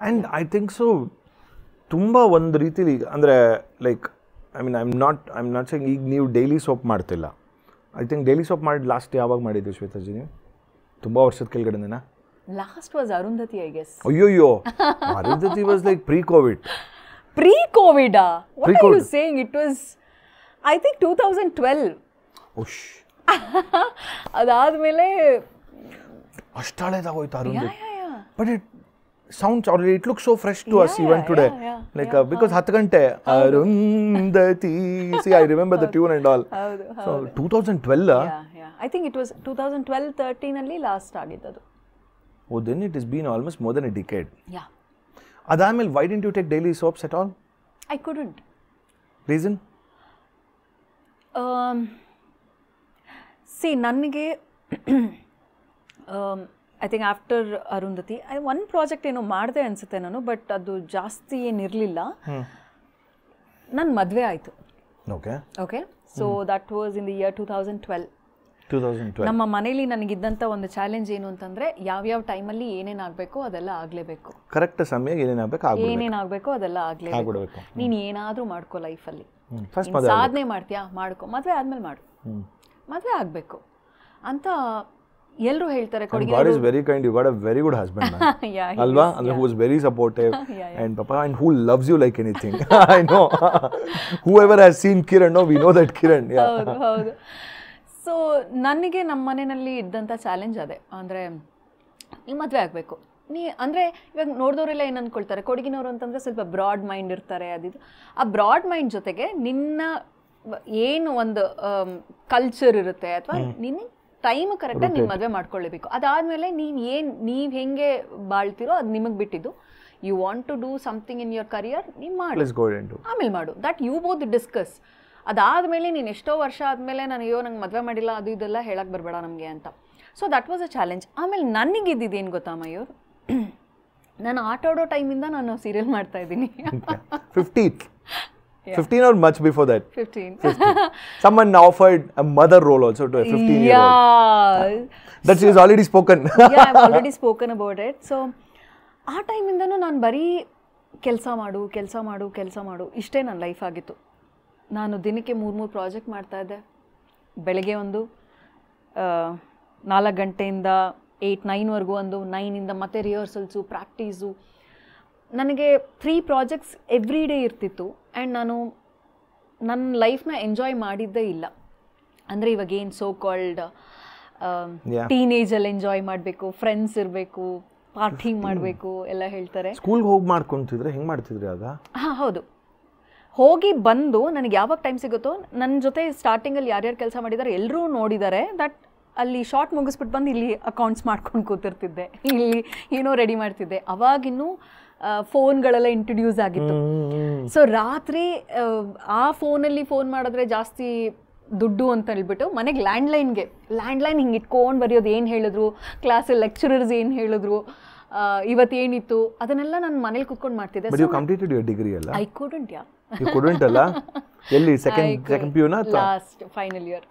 And I think so ತುಂಬ ಒಂದು ರೀತಿಲಿ ಅಂದರೆ like I mean I am not saying ಈಗ ನೀವು ಡೈಲಿ ಸೋಪ್ ಮಾಡ್ತಿಲ್ಲ. ಐ ಥಿಂಕ್ ಡೈಲಿ ಸೋಪ್ ಮಾಡಿ ಲಾಸ್ಟ್ ಯಾವಾಗ ಮಾಡಿದ್ದು ಶ್ವೇತಾಜಿ ನೀವು? ತುಂಬ ವರ್ಷದ ಕೆಳಗಡೆನೇನಾ? Last was Arundhati I guess. ಅಯ್ಯೋಯ್ಯೋ, ಅರುಂಧತಿ ವಾಸ್ ಲೈಕ್ ಪ್ರೀ-ಕೋವಿಡ್. Pre-COVID-ಆ? What are you saying? It was, I think 2012. ಓಶ್, ಅದಾದ್ಮೇಲೆ ಅಷ್ಟಾಳೇದಾಗೋಯ್ತು Arundhati. But it sounds already, it looks so fresh to us even today. Like because 10 ಗಂಟೆ Arundhati, see I remember the tune and all. So 2012. I think it was 2012-13 ಅಲ್ಲಿ last ಆಗಿದ್ದದು. Oh, then it has been almost more than a decade. Yeah. Adamel, why didn't you take daily soaps at all? I couldn't. Reason? See, ನನಗೆ I think after Arundhati ಒಂದು project ಏನೋ ಮಾಡಿದೆ ಅನಿಸುತ್ತೆ ನಾನು, but ಅದು ಜಾಸ್ತಿ ಏನಿರಲಿಲ್ಲ. ನನ್ನ ಮದುವೆ ಆಯಿತು. Okay, so that was in the year 2012. ನಮ್ಮ ಮನೇಲಿ ನನಗಿದ್ದಂಥ ಒಂದು ಚಾಲೆಂಜ್ ಏನು ಅಂತಂದರೆ, ಯಾವ್ಯಾವ ಟೈಮಲ್ಲಿ ಏನೇನಾಗಬೇಕು ಅದೆಲ್ಲ ಆಗಲೇಬೇಕು. ಕರೆಕ್ಟ್ ಸಮಯ ಏನೇನಾಗಬೇಕು ಅದೆಲ್ಲ ಆಗಲೇಬೇಕು. ನೀನು ಏನಾದರೂ ಮಾಡ್ಕೋ ಲೈಫಲ್ಲಿ, ಸಾಧನೆ ಮಾಡ್ತೀಯಾ ಮಾಡ್ಕೊ, ಮದುವೆ ಆದಮೇಲೆ ಮಾಡು, ಮದುವೆ ಆಗಬೇಕು ಅಂತ ಎಲ್ಲರೂ ಹೇಳ್ತಾರೆ. God is very kind. You got a very good husband, man. Yeah, Alva, who is very supportive and papa, and who loves you like anything. I know. Whoever has seen Kiran, no, we know that Kiran. Yeah. ಹೌದು. So ನನಗೆ ನಮ್ಮ ಮನೆಯಲ್ಲಿ ಇದ್ದಂಥ challenge ಅದೇ, ಅಂದರೆ ನೀವು ಮದುವೆ ಆಗಬೇಕು. ಅಂದರೆ ಇವಾಗ ನೋಡಿದವರೆಲ್ಲ ಏನು ಅಂದ್ಕೊಳ್ತಾರೆ, ಕೊಡಗಿನವರು ಅಂತಂದರೆ ಸ್ವಲ್ಪ ಬ್ರಾಡ್ ಮೈಂಡ್ ಇರ್ತಾರೆ. ಅದಿದ್ದು ಆ ಬ್ರಾಡ್ ಮೈಂಡ್ ಜೊತೆಗೆ ನಿನ್ನ ಏನು ಒಂದು ಕಲ್ಚರ್ ಇರುತ್ತೆ, ಅಥವಾ ನಿನ್ನ ಟೈಮ್ ಕರೆಕ್ಟಾಗಿ ನೀವು ಮದುವೆ ಮಾಡ್ಕೊಳ್ಳೇಬೇಕು. ಅದಾದಮೇಲೆ ನೀವು ಹೆಂಗೆ ಬಾಳ್ತಿರೋ ಅದು ನಿಮಗೆ ಬಿಟ್ಟಿದ್ದು. You want to do something in your career, ನೀವು ಮಾಡಿ, ಆಮೇಲೆ ಮಾಡು. That you both discuss. ಅದಾದಮೇಲೆ ನೀನು ಎಷ್ಟೋ ವರ್ಷ ಆದಮೇಲೆ ನನಗೆ ನಂಗೆ ಮದುವೆ ಮಾಡಿಲ್ಲ ಅದು ಇದೆಲ್ಲ ಹೇಳಕ್ಕೆ ಬರಬೇಡ ನಮಗೆ ಅಂತ. So that was a challenge. ಆಮೇಲೆ ನನಗಿದ್ದೇನು ಗೊತ್ತಾ ಮಯೂರ್, ನಾನು ಆಟ ಆಡೋ ಟೈಮಿಂದ ನಾನು ಸೀರಿಯಲ್ ಮಾಡ್ತಾ ಇದ್ದೀನಿ. 15 or much before that? 15. Someone offered a mother role also to a 15-year-old. That she has already spoken. Yeah, I've already spoken about it. So, ಆ ಟೈಮಿಂದನೂ ನಾನು ಬರೀ ಕೆಲಸ ಮಾಡು ಇಷ್ಟೇ ನನ್ನ ಲೈಫ್ ಆಗಿತ್ತು. ನಾನು ದಿನಕ್ಕೆ 3 ಪ್ರಾಜೆಕ್ಟ್ ಮಾಡ್ತಾಯಿದ್ದೆ. ಬೆಳಗ್ಗೆ ಒಂದು 4 ಗಂಟೆಯಿಂದ 8-9ವರೆಗೂ ಒಂದು, 9ಇಂದ ಮತ್ತೆ ರಿಹರ್ಸಲ್ಸು, ಪ್ರಾಕ್ಟೀಸು. ನನಗೆ 3 ಪ್ರಾಜೆಕ್ಟ್ಸ್ ಎವ್ರಿ ಡೇ ಇರ್ತಿತ್ತು. ಆ್ಯಂಡ್ ನಾನು ನನ್ನ ಲೈಫ್ನ ಎಂಜಾಯ್ ಮಾಡಿದ್ದೇ ಇಲ್ಲ. ಅಂದರೆ ಇವಾಗ ಏನು ಸೋ ಕಾಲ್ಡ್ ಟೀನೇಜಲ್ಲಿ ಎಂಜಾಯ್ ಮಾಡಬೇಕು, ಫ್ರೆಂಡ್ಸ್ ಇರಬೇಕು, ಪಾರ್ಟಿಂಗ್ ಮಾಡಬೇಕು ಎಲ್ಲ ಹೇಳ್ತಾರೆ. ಸ್ಕೂಲ್ಗೆ ಹೋಗಿ ಮಾಡ್ಕೊತಿದ್ರೆ ಹೆಂಗೆ ಮಾಡ್ತಿದ್ರಿ ಆಗ? ಹಾಂ ಹೌದು, ಹೋಗಿ ಬಂದು ನನಗೆ ಯಾವಾಗ ಟೈಮ್ ಸಿಗುತ್ತೋ, ನನ್ನ ಜೊತೆ ಸ್ಟಾರ್ಟಿಂಗಲ್ಲಿ ಯಾರ್ಯಾರು ಕೆಲಸ ಮಾಡಿದ್ದಾರೆ ಎಲ್ಲರೂ ನೋಡಿದ್ದಾರೆ. ದಟ್ ಅಲ್ಲಿ ಶಾರ್ಟ್ ಮುಗಿಸ್ಬಿಟ್ಟು ಬಂದು ಇಲ್ಲಿ ಅಕೌಂಟ್ಸ್ ಮಾಡ್ಕೊಂಡು ಕೂತಿರ್ತಿದ್ದೆ, ಇಲ್ಲಿ ಏನೋ ರೆಡಿ ಮಾಡ್ತಿದ್ದೆ. ಅವಾಗಿನ್ನೂ ಫೋನ್ಗಳೆಲ್ಲ ಇಂಟ್ರೊಡ್ಯೂಸ್ ಆಗಿತ್ತು. ಸೊ ರಾತ್ರಿ ಆ ಫೋನಲ್ಲಿ ಫೋನ್ ಮಾಡಿದ್ರೆ ಜಾಸ್ತಿ ದುಡ್ಡು ಅಂತ ಹೇಳ್ಬಿಟ್ಟು ಮನೆಗೆ ಲ್ಯಾಂಡ್ಲೈನ್ ಹಿಂಗೆ ಇಟ್ಕೊಂಡು ಬರೆಯೋದು, ಏನು ಹೇಳಿದ್ರು ಕ್ಲಾಸಲ್ಲಿ ಲೆಕ್ಚರರ್ಸ್ ಏನು ಹೇಳಿದ್ರು, ಇವತ್ತೇನಿತ್ತು ಅದನ್ನೆಲ್ಲ ನಾನು ಮನೇಲಿ ಕುತ್ಕೊಂಡು ಮಾಡ್ತಿದ್ದೆ. But you completed your degree ಅಲ್ಲ? I couldn't, yeah. You couldn't ಅಲ್ಲ? ಎಲ್ಲಿ ಸೆಕೆಂಡ್ PU ನಾ? Last final year.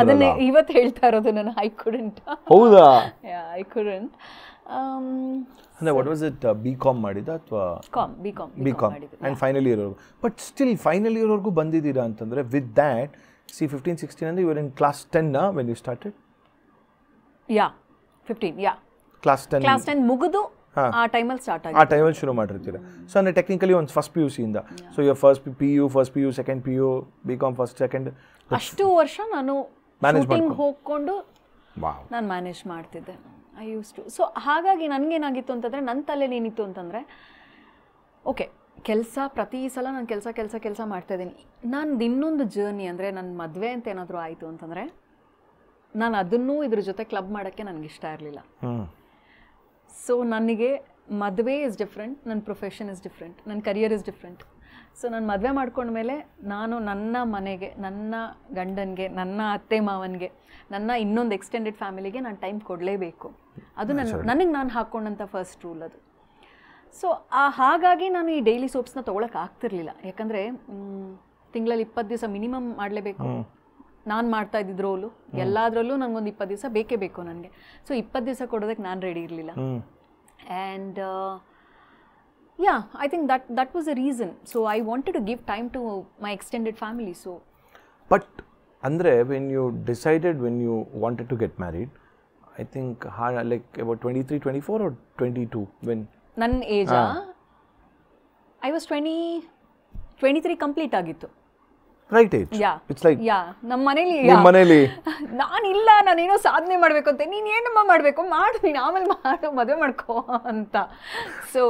ಅದನ್ನೇ ಇವತ್ತು ಹೇಳ್ತಾ ಇರೋದು ನಾನು, I couldn't. ಹೌದಾ? Yeah, I couldn't. ಅಂದರೆ ವಾಟ್ ವಾಸ್ ಇಟ್, BCom ಮಾಡಿದ್ದಾ ಅಥವಾ BCom ಆ್ಯಂಡ್ ಫೈನಲ್ ಇಯರ್ವರೆಗೂ? ಬಟ್ ಸ್ಟಿಲ್ ಫೈನಲ್ ಇಯರ್ವರೆಗೂ ಬಂದಿದ್ದೀರಾ ಅಂತಂದರೆ ವಿತ್ ದ್ಯಾಟ್, ಸಿ 15-16 ಅಂದರೆ you are in class 10 when you started? Yeah 15, yeah class 10 ಮುಗಿದು ಆ ಟೈಮಲ್ಲಿ ಸ್ಟಾರ್ಟ್ ಆಗಿ, ಆ ಟೈಮಲ್ಲಿ ಶುರು ಮಾಡಿರ್ತೀರ. ಸೊ ಅಂದರೆ ಟೆಕ್ನಿಕಲಿ ಒಂದು ಫಸ್ಟ್ PUC ಇಂದ, so you first PU, second PU, BCom first second, ಅಷ್ಟು ವರ್ಷ ನಾನು ಶೂಟಿಂಗ್ ಹೋಗ್ಕೊಂಡು ನಾನು ಮ್ಯಾನೇಜ್ ಮಾಡ್ತಿದ್ದೆ. I use to. ಸೊ ಹಾಗಾಗಿ ನನಗೇನಾಗಿತ್ತು ಅಂತಂದರೆ, ನನ್ನ ತಲೆಯಲ್ಲಿ ಏನಿತ್ತು ಅಂತಂದರೆ, ಓಕೆ ಕೆಲಸ ಪ್ರತಿ ಸಲ ನಾನು ಕೆಲಸ ಮಾಡ್ತಾಯಿದ್ದೀನಿ. ನಾನು ಇನ್ನೊಂದು ಜರ್ನಿ ಅಂದರೆ ನನ್ನ ಮದುವೆ ಅಂತ ಏನಾದರೂ ಆಯಿತು ಅಂತಂದರೆ ನಾನು ಅದನ್ನೂ ಇದ್ರ ಜೊತೆ ಕ್ಲಬ್ ಮಾಡೋಕ್ಕೆ ನನಗೆ ಇಷ್ಟ ಇರಲಿಲ್ಲ. ಸೊ ನನಗೆ ಮದುವೆ ಇಸ್ ಡಿಫ್ರೆಂಟ್, ನನ್ನ ಪ್ರೊಫೆಷನ್ ಇಸ್ ಡಿಫ್ರೆಂಟ್, ನನ್ನ ಕರಿಯರ್ ಇಸ್ ಡಿಫ್ರೆಂಟ್. ಸೊ ನಾನು ಮದುವೆ ಮಾಡ್ಕೊಂಡ್ಮೇಲೆ ನಾನು ನನ್ನ ಮನೆಗೆ, ನನ್ನ ಗಂಡನಿಗೆ, ನನ್ನ ಅತ್ತೆ ಮಾವನಿಗೆ, ನನ್ನ ಇನ್ನೊಂದು ಎಕ್ಸ್ಟೆಂಡೆಡ್ ಫ್ಯಾಮಿಲಿಗೆ ನಾನು ಟೈಮ್ ಕೊಡಲೇಬೇಕು. ಅದು ನನಗೆ ನಾನು ಹಾಕ್ಕೊಂಡಂಥ ಫಸ್ಟ್ ರೂಲ್ ಅದು. ಸೊ ಹಾಗಾಗಿ ನಾನು ಈ ಡೈಲಿ ಸೋಪ್ಸ್ನ ತೊಗೊಳಕ್ಕೆ ಆಗ್ತಿರ್ಲಿಲ್ಲ. ಯಾಕಂದರೆ ತಿಂಗಳಲ್ಲಿ 20 ದಿವಸ ಮಿನಿಮಮ್ ಮಾಡಲೇಬೇಕು. ನಾನು ಮಾಡ್ತಾ ಇದ್ದಿದ್ದು ರೋಲು ಎಲ್ಲದರಲ್ಲೂ ನನಗೊಂದು 20 ದಿವಸ ಬೇಕೇ ಬೇಕು ನನಗೆ. ಸೊ 20 ದಿವಸ ಕೊಡೋದಕ್ಕೆ ನಾನು ರೆಡಿ ಇರಲಿಲ್ಲ. And Yeah, I think that was the reason. So I wanted to give time to my extended family. So but andre when you decided, when you wanted to get married, I think like about 23 24 or 22 when ನನ್ನ age I was 23 complete ಆಗಿತ್ತು. Right age. It's like ನಮ್ಮ ಮನೇಲಿ ನಾನಿಲ್ಲ, ನಾನೇನೋ ಸಾಧನೆ ಮಾಡಬೇಕು ಅಂತ. ನೀನು ಏನಮ್ಮ ಮಾಡಬೇಕು, ಮಾಡು, ನೀನು ಆಮೇಲೆ ಮಾಡು, ಮದುವೆ ಮಾಡ್ಕೋ ಅಂತ. ಸೊ